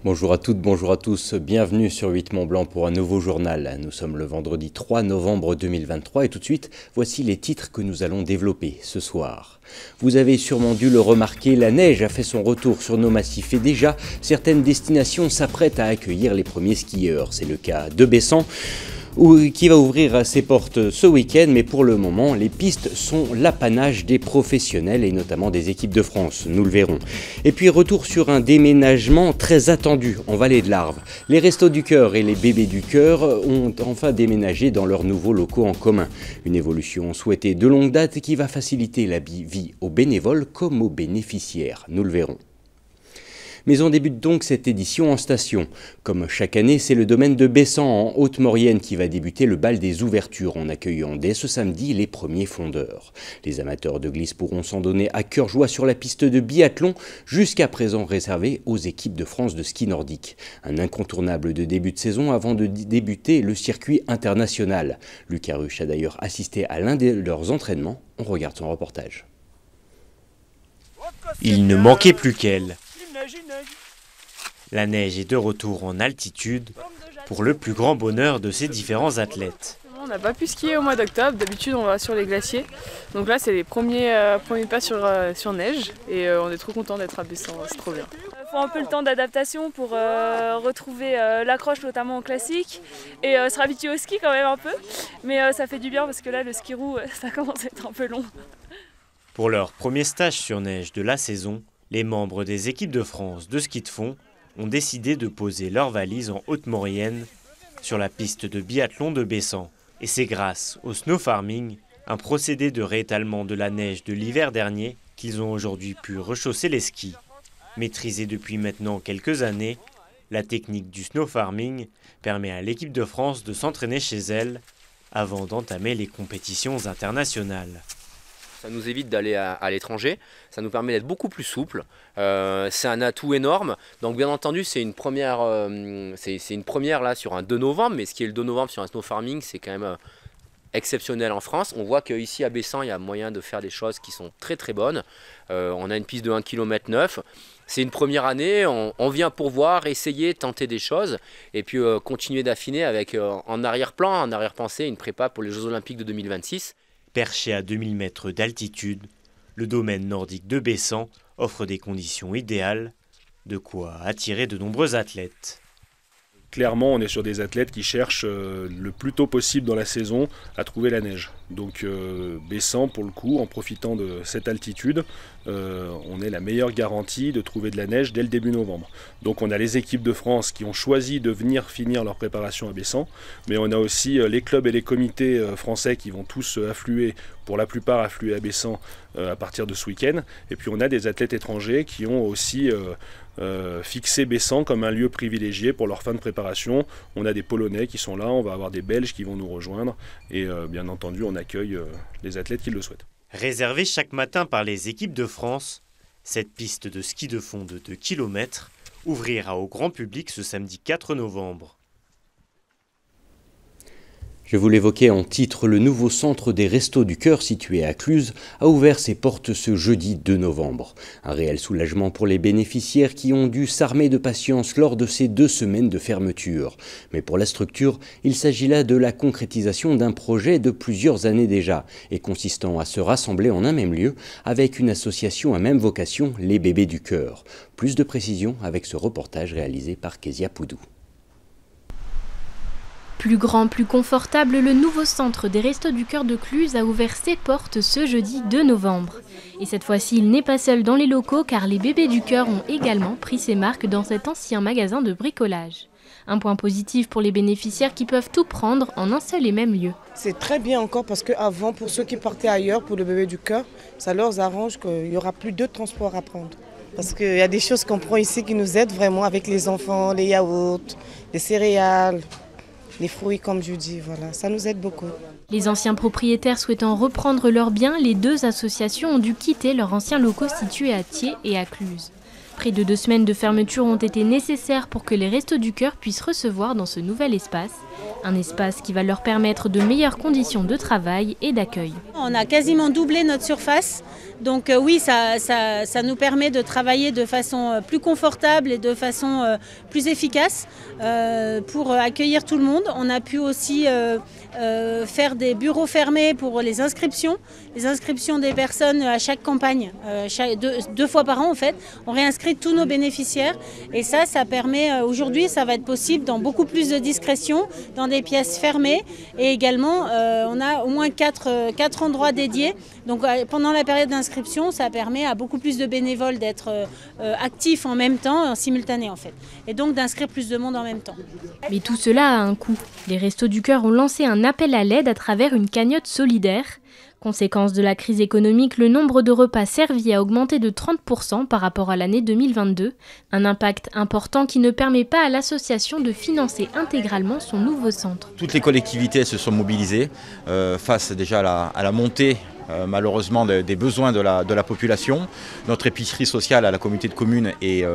Bonjour à toutes, bonjour à tous, bienvenue sur 8 Mont Blanc pour un nouveau journal. Nous sommes le vendredi 3 novembre 2023 et tout de suite, voici les titres que nous allons développer ce soir. Vous avez sûrement dû le remarquer, la neige a fait son retour sur nos massifs et déjà, certaines destinations s'apprêtent à accueillir les premiers skieurs. C'est le cas de Bessan, qui va ouvrir ses portes ce week-end, mais pour le moment, les pistes sont l'apanage des professionnels et notamment des équipes de France, nous le verrons. Et puis retour sur un déménagement très attendu en Vallée de l'Arve. Les Restos du Cœur et les Bébés du Cœur ont enfin déménagé dans leurs nouveaux locaux en commun. Une évolution souhaitée de longue date qui va faciliter la vie aux bénévoles comme aux bénéficiaires, nous le verrons. Mais on débute donc cette édition en station. Comme chaque année, c'est le domaine de Bessan en Haute-Maurienne qui va débuter le bal des ouvertures en accueillant dès ce samedi les premiers fondeurs. Les amateurs de glisse pourront s'en donner à cœur joie sur la piste de biathlon, jusqu'à présent réservée aux équipes de France de ski nordique. Un incontournable de début de saison avant de débuter le circuit international. Lucas Ruch a d'ailleurs assisté à l'un de leurs entraînements. On regarde son reportage. Il ne manquait plus qu'elle. La neige est de retour en altitude pour le plus grand bonheur de ces différents athlètes. On n'a pas pu skier au mois d'octobre, d'habitude on va sur les glaciers. Donc là c'est les premiers pas sur neige et on est trop content d'être à Bessan, c'est trop bien. Il faut un peu le temps d'adaptation pour retrouver l'accroche notamment en classique et se réhabituer au ski quand même un peu. Mais ça fait du bien parce que là le ski roue ça commence à être un peu long. Pour leur premier stage sur neige de la saison, les membres des équipes de France de ski de fond ont décidé de poser leurs valises en Haute-Maurienne sur la piste de biathlon de Bessan. Et c'est grâce au snow farming, un procédé de réétalement de la neige de l'hiver dernier, qu'ils ont aujourd'hui pu rechausser les skis. Maîtrisée depuis maintenant quelques années, la technique du snow farming permet à l'équipe de France de s'entraîner chez elle avant d'entamer les compétitions internationales. Ça nous évite d'aller à l'étranger, ça nous permet d'être beaucoup plus souple. C'est un atout énorme. Donc bien entendu, c'est une première là sur un 2 novembre, mais ce qui est le 2 novembre sur un snow farming, c'est quand même exceptionnel en France. On voit qu'ici à Bessan, il y a moyen de faire des choses qui sont très très bonnes. On a une piste de 1,9 km. C'est une première année, on vient pour voir, essayer, tenter des choses et puis continuer d'affiner avec en arrière-plan, en arrière-pensée, une prépa pour les Jeux Olympiques de 2026. Perché à 2000 mètres d'altitude, le domaine nordique de Bessan offre des conditions idéales, de quoi attirer de nombreux athlètes. Clairement, on est sur des athlètes qui cherchent le plus tôt possible dans la saison à trouver la neige. Donc Bessan, pour le coup, en profitant de cette altitude, on est la meilleure garantie de trouver de la neige dès le début novembre. Donc on a les équipes de France qui ont choisi de venir finir leur préparation à Bessan, mais on a aussi les clubs et les comités français qui vont tous affluer, pour la plupart affluer à Bessan à partir de ce week-end. Et puis on a des athlètes étrangers qui ont aussi fixé Bessan comme un lieu privilégié pour leur fin de préparation. On a des Polonais qui sont là, on va avoir des Belges qui vont nous rejoindre et bien entendu on accueille les athlètes qui le souhaitent. Réservée chaque matin par les équipes de France, cette piste de ski de fond de 2 km ouvrira au grand public ce samedi 4 novembre. Je vous l'évoquais en titre, le nouveau centre des Restos du Cœur situé à Cluses a ouvert ses portes ce jeudi 2 novembre. Un réel soulagement pour les bénéficiaires qui ont dû s'armer de patience lors de ces 2 semaines de fermeture. Mais pour la structure, il s'agit là de la concrétisation d'un projet de plusieurs années déjà et consistant à se rassembler en un même lieu avec une association à même vocation, les Bébés du Cœur. Plus de précisions avec ce reportage réalisé par Kezia Poudou. Plus grand, plus confortable, le nouveau centre des Restos du Cœur de Cluses a ouvert ses portes ce jeudi 2 novembre. Et cette fois-ci, il n'est pas seul dans les locaux car les Bébés du Cœur ont également pris ses marques dans cet ancien magasin de bricolage. Un point positif pour les bénéficiaires qui peuvent tout prendre en un seul et même lieu. C'est très bien encore parce qu'avant, pour ceux qui partaient ailleurs, pour le Bébé du Cœur, ça leur arrange qu'il n'y aura plus de transport à prendre. Parce qu'il y a des choses qu'on prend ici qui nous aident vraiment avec les enfants, les yaourts, les céréales. Les fruits, comme je dis, voilà, ça nous aide beaucoup. Les anciens propriétaires souhaitant reprendre leurs biens, les 2 associations ont dû quitter leurs anciens locaux situés à Thiers et à Cluses. Près de 2 semaines de fermeture ont été nécessaires pour que les Restos du Cœur puissent recevoir dans ce nouvel espace. Un espace qui va leur permettre de meilleures conditions de travail et d'accueil. On a quasiment doublé notre surface Donc oui, ça nous permet de travailler de façon plus confortable et de façon plus efficace pour accueillir tout le monde. On a pu aussi faire des bureaux fermés pour les inscriptions des personnes à chaque campagne, deux fois par an en fait. On réinscrit tous nos bénéficiaires et ça permet, aujourd'hui ça va être possible dans beaucoup plus de discrétion, dans des pièces fermées et également on a au moins 4 endroits dédiés. Donc pendant la période d'inscription, ça permet à beaucoup plus de bénévoles d'être actifs en même temps, en simultané en fait, et donc d'inscrire plus de monde en même temps. Mais tout cela a un coût. Les Restos du Cœur ont lancé un appel à l'aide à travers une cagnotte solidaire. Conséquence de la crise économique, le nombre de repas servis a augmenté de 30% par rapport à l'année 2022. Un impact important qui ne permet pas à l'association de financer intégralement son nouveau centre. Toutes les collectivités se sont mobilisées face déjà à la montée malheureusement des besoins de la population. Notre épicerie sociale à la communauté de communes est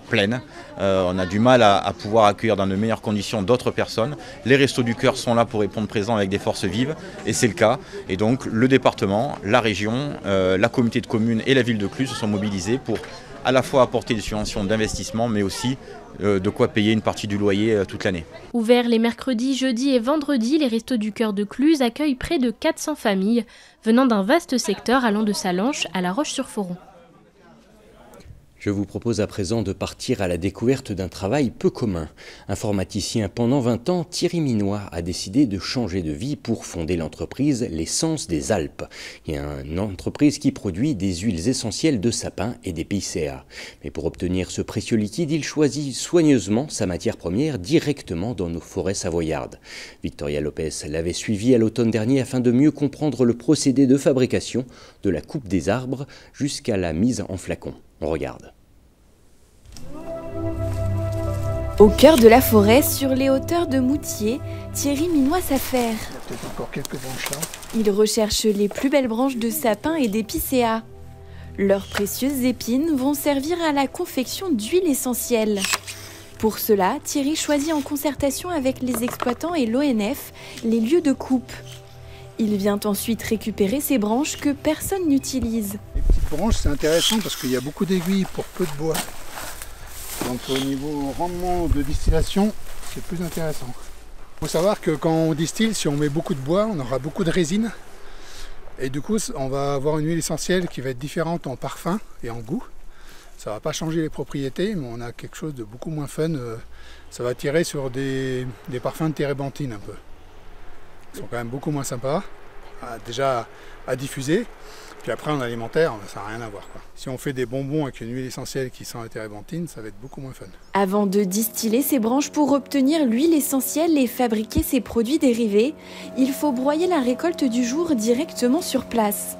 pleine. On a du mal à pouvoir accueillir dans de meilleures conditions d'autres personnes. Les Restos du Cœur sont là pour répondre présent avec des forces vives et c'est le cas. Et donc le département, la région, la communauté de communes et la ville de Cluses se sont mobilisés pour à la fois apporter des subventions d'investissement mais aussi de quoi payer une partie du loyer toute l'année. Ouverts les mercredis, jeudis et vendredis, les Restos du Cœur de Cluses accueillent près de 400 familles venant d'un vaste secteur allant de Salanches à La Roche-sur-Foron. Je vous propose à présent de partir à la découverte d'un travail peu commun. Informaticien pendant 20 ans, Thierry Minois a décidé de changer de vie pour fonder l'entreprise l'Essence des Alpes. Il y a une entreprise qui produit des huiles essentielles de sapin et d'épicéa. Mais pour obtenir ce précieux liquide, il choisit soigneusement sa matière première directement dans nos forêts savoyardes. Victoria Lopez l'avait suivi à l'automne dernier afin de mieux comprendre le procédé de fabrication de la coupe des arbres jusqu'à la mise en flacon. On regarde. Au cœur de la forêt, sur les hauteurs de Moutier, Thierry Minois s'affaire. Il y a peut-être encore quelques branches là. Il recherche les plus belles branches de sapin et d'épicéa. Leurs précieuses épines vont servir à la confection d'huile essentielle. Pour cela, Thierry choisit en concertation avec les exploitants et l'ONF les lieux de coupe. Il vient ensuite récupérer ces branches que personne n'utilise. Les petites branches, c'est intéressant parce qu'il y a beaucoup d'aiguilles pour peu de bois. Donc au niveau rendement de distillation, c'est plus intéressant. Il faut savoir que quand on distille, si on met beaucoup de bois, on aura beaucoup de résine. Et du coup, on va avoir une huile essentielle qui va être différente en parfum et en goût. Ça ne va pas changer les propriétés, mais on a quelque chose de beaucoup moins fun. Ça va tirer sur des parfums de térébenthine un peu. Ils sont quand même beaucoup moins sympas, déjà à diffuser. Puis après en alimentaire, ça n'a rien à voir, quoi. Si on fait des bonbons avec une huile essentielle qui sent la térébenthine, ça va être beaucoup moins fun. Avant de distiller ces branches pour obtenir l'huile essentielle et fabriquer ses produits dérivés, il faut broyer la récolte du jour directement sur place.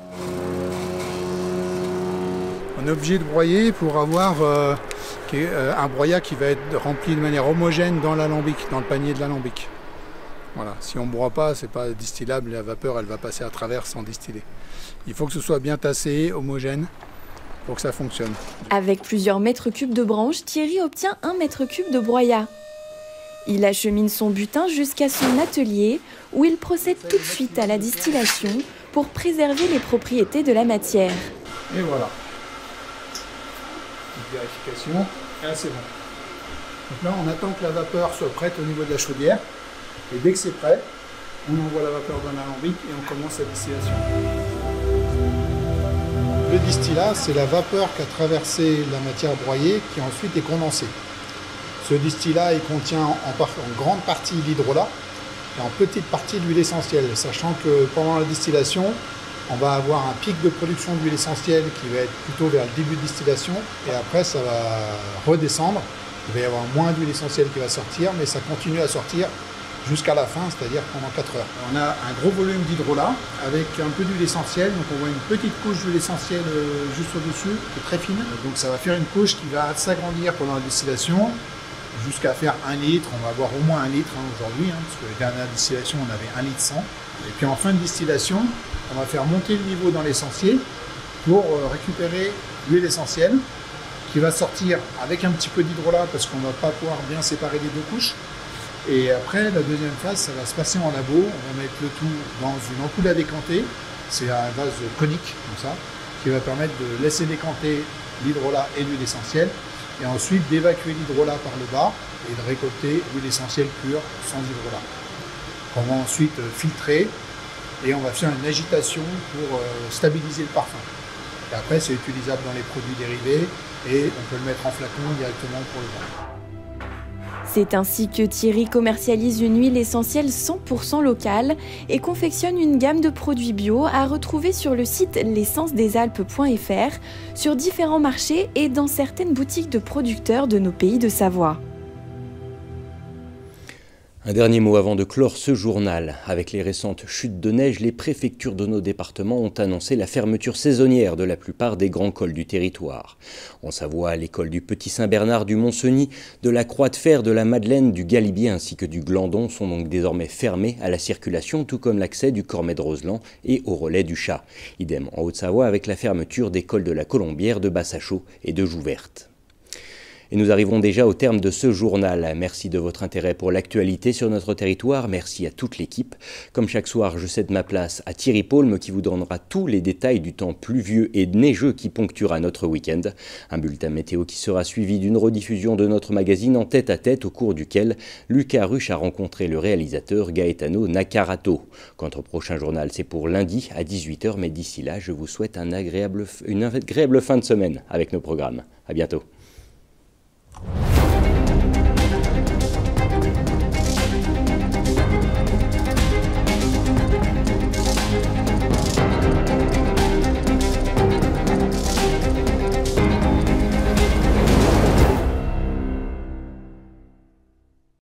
On est obligé de broyer pour avoir un broyat qui va être rempli de manière homogène dans l'alambic, dans le panier de l'alambic. Voilà. Si on ne broie pas, c'est pas distillable, la vapeur elle va passer à travers sans distiller. Il faut que ce soit bien tassé, homogène, pour que ça fonctionne. Avec plusieurs mètres cubes de branches, Thierry obtient 1 mètre cube de broyat. Il achemine son butin jusqu'à son atelier, où il procède tout de suite à la distillation pour préserver les propriétés de la matière. Et voilà. Petite vérification, et là c'est bon. Donc là on attend que la vapeur soit prête au niveau de la chaudière. Et dès que c'est prêt, on envoie la vapeur dans l'alambic et on commence la distillation. Le distillat, c'est la vapeur qu'a traversé la matière broyée qui ensuite est condensée. Ce distillat, il contient en grande partie l'hydrolat et en petite partie l'huile essentielle, sachant que pendant la distillation, on va avoir un pic de production d'huile essentielle qui va être plutôt vers le début de distillation et après ça va redescendre. Il va y avoir moins d'huile essentielle qui va sortir, mais ça continue à sortir jusqu'à la fin, c'est-à-dire pendant 4 heures. On a un gros volume d'hydrolat avec un peu d'huile essentielle, donc on voit une petite couche d'huile essentielle juste au-dessus, qui est très fine. Donc ça va faire une couche qui va s'agrandir pendant la distillation, jusqu'à faire 1 litre. On va avoir au moins 1 litre aujourd'hui, parce que la dernière distillation on avait 1 litre 100. Et puis en fin de distillation, on va faire monter le niveau dans l'essentiel pour récupérer l'huile essentielle qui va sortir avec un petit peu d'hydrolat parce qu'on ne va pas pouvoir bien séparer les deux couches. Et après, la deuxième phase, ça va se passer en labo. On va mettre le tout dans une ampoule à décanter. C'est un vase conique, comme ça. qui va permettre de laisser décanter l'hydrolat et l'huile essentielle et ensuite d'évacuer l'hydrolat par le bas et de récolter l'huile essentielle pure sans hydrolat. On va ensuite filtrer et on va faire une agitation pour stabiliser le parfum. Et après, c'est utilisable dans les produits dérivés et on peut le mettre en flacon directement pour le vendre. C'est ainsi que Thierry commercialise une huile essentielle 100% locale et confectionne une gamme de produits bio à retrouver sur le site l'essence-des-alpes.fr, sur différents marchés et dans certaines boutiques de producteurs de nos pays de Savoie. Un dernier mot avant de clore ce journal. Avec les récentes chutes de neige, les préfectures de nos départements ont annoncé la fermeture saisonnière de la plupart des grands cols du territoire. En Savoie, l'école du Petit Saint-Bernard, du Mont-Cenis, de la Croix de Fer, de la Madeleine, du Galibier ainsi que du Glandon sont donc désormais fermés à la circulation, tout comme l'accès du Cormet de Roseland et au relais du Chat. Idem en Haute-Savoie avec la fermeture des cols de la Colombière, de Bassachaux et de Jouverte. Et nous arrivons déjà au terme de ce journal. Merci de votre intérêt pour l'actualité sur notre territoire. Merci à toute l'équipe. Comme chaque soir, je cède ma place à Thierry Paulme qui vous donnera tous les détails du temps pluvieux et neigeux qui ponctuera notre week-end. Un bulletin météo qui sera suivi d'une rediffusion de notre magazine En tête à tête au cours duquel Lucas Ruche a rencontré le réalisateur Gaetano Nakarato. Quant au prochain journal, c'est pour lundi à 18h. Mais d'ici là, je vous souhaite une agréable fin de semaine avec nos programmes. À bientôt.